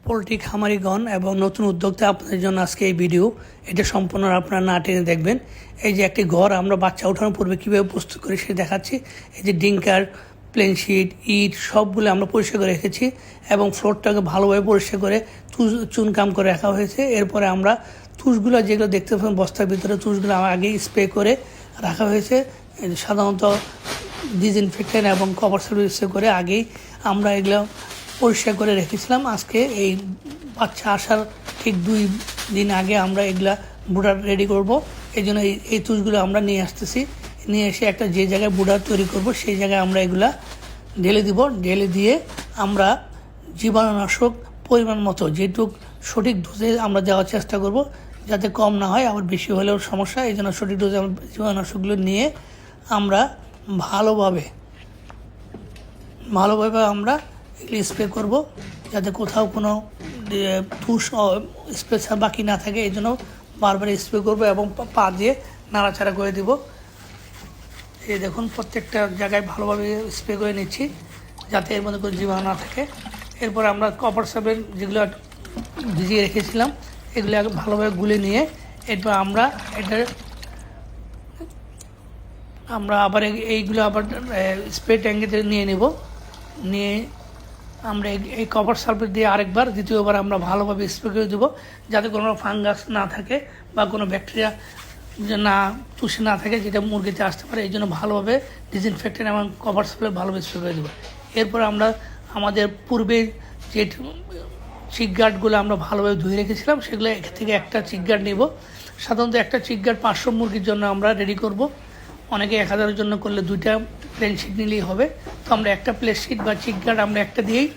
Poultry খামারিগণ এবং নতুন উদ্যোক্তা আপনাদের জন্য আজকে এই ভিডিও। এটা সম্পূর্ণ আপনারা না টেনে দেখবেন। এই যে একটি ঘর আমরা বাচ্চা ওঠানোর পূর্বে কীভাবে প্রস্তুত করি সে দেখাচ্ছি। এই যে ডিঙ্কার, প্লেন শিট, ইট সবগুলো আমরা পরিষ্কার করে রেখেছি এবং ফ্লোরটাকে ভালোভাবে পরিষ্কার করে চুনকাম করে রাখা হয়েছে। এরপরে আমরা তুষগুলো যেগুলো দেখতে পাবেন বস্তার ভিতরে, তুষগুলো আগেই স্প্রে করে রাখা হয়েছে। সাধারণত ডিসইনফেক্টেন্ট এবং কভার সার্ভিস করে আগেই আমরা এগুলো পরিষ্কার করে রেখেছিলাম। আজকে এই বাচ্চা আসার ঠিক 2 দিন আগে আমরা এগুলা বুডার রেডি করব। এই জন্য এই তুষগুলো আমরা নিয়ে আসতেছি। নিয়ে এসে একটা যে জায়গায় বুডার তৈরি করব সেই জায়গায় আমরা এগুলা ঢেলে দিব। ঢেলে দিয়ে আমরা জীবাণুনাশক পরিমাণ মতো যেটুক সঠিক ডোজে আমরা দেওয়ার চেষ্টা করব, যাতে কম না হয়, আবার বেশি হলেও সমস্যা। এই জন্য সঠিক ডোজে জীবাণুনাশকগুলো নিয়ে আমরা ভালোভাবে আমরা এগুলি স্প্রে করব, যাতে কোথাও কোনো তুষ স্প্রে বাকি না থাকে। এই জন্য বারবার স্প্রে করবো এবং পা দিয়ে নাড়াচাড়া করে দিব। এই দেখুন প্রত্যেকটা জায়গায় ভালোভাবে স্প্রে করে নিচ্ছি, যাতে এর মধ্যে কোনো জীবাণু না থাকে। এরপর আমরা কপার সাবেন যেগুলো ভিজিয়ে রেখেছিলাম এগুলো ভালোভাবে গুলে নিয়ে এরপর আমরা আবার এইগুলো আবার স্প্রে ট্যাঙ্কিতে নিয়ে নেব। নিয়ে আমরা এই কভার সালফেট দিয়ে আরেকবার দ্বিতীয়বার আমরা ভালোভাবে স্প্রে করে দেবো, যাতে কোনো ফাঙ্গাস না থাকে বা কোনো ব্যাকটেরিয়া তুষে না থাকে, যেটা মুরগিতে আসতে পারে। এই জন্য ভালোভাবে ডিসইনফেক্টেন্ট এবং কভার সালফেট ভালোভাবে স্প্রে করে দেবো। এরপর আমরা আমাদের পূর্বে যে চিকগার্ডগুলো আমরা ভালোভাবে ধুয়ে রেখেছিলাম সেগুলো থেকে একটা চিকগার্ড নেব। সাধারণত একটা চিকগার্ড 500 মুরগির জন্য আমরা রেডি করব। অনেকে 1000-এর জন্য করলে 2টা প্লেন শিট নিলেই হবে। তো আমরা একটা প্লেন শিট বা চিকগার্ড আমরা একটা দিয়েই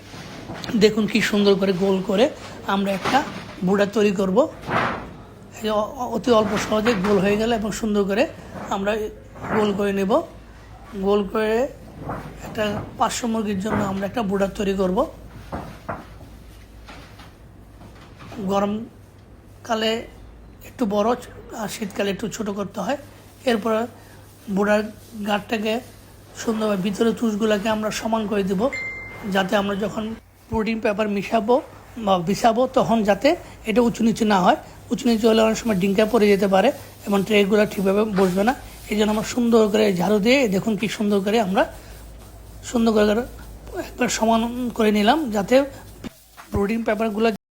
দেখুন কি সুন্দর করে গোল করে আমরা একটা বুড়া তৈরি করব। অতি অল্প সহজে গোল হয়ে গেল এবং সুন্দর করে আমরা গোল করে নেব। গোল করে একটা 500 মুরগির জন্য আমরা একটা বুড়া তৈরি করব। গরমকালে একটু বড় আর শীতকালে একটু ছোট করতে হয়। এরপর বুড়ার গাঁটটাকে সুন্দরভাবে ভিতরে তুষগুলোকে আমরা সমান করে দেব, যাতে আমরা যখন প্রোটিন পেপার মিশাবো বা বিছাবো তখন যাতে এটা উঁচু নিচু না হয়। উঁচু নিচু হলে অনেক সময় ডিঙ্কা পড়ে যেতে পারে এবং ট্রেগুলো ঠিকভাবে বসবে না। এই জন্য আমরা সুন্দর করে ঝাড়ু দিয়ে দেখুন কি সুন্দর করে আমরা একবার সমান করে নিলাম, যাতে প্রোটিন পেপারগুলো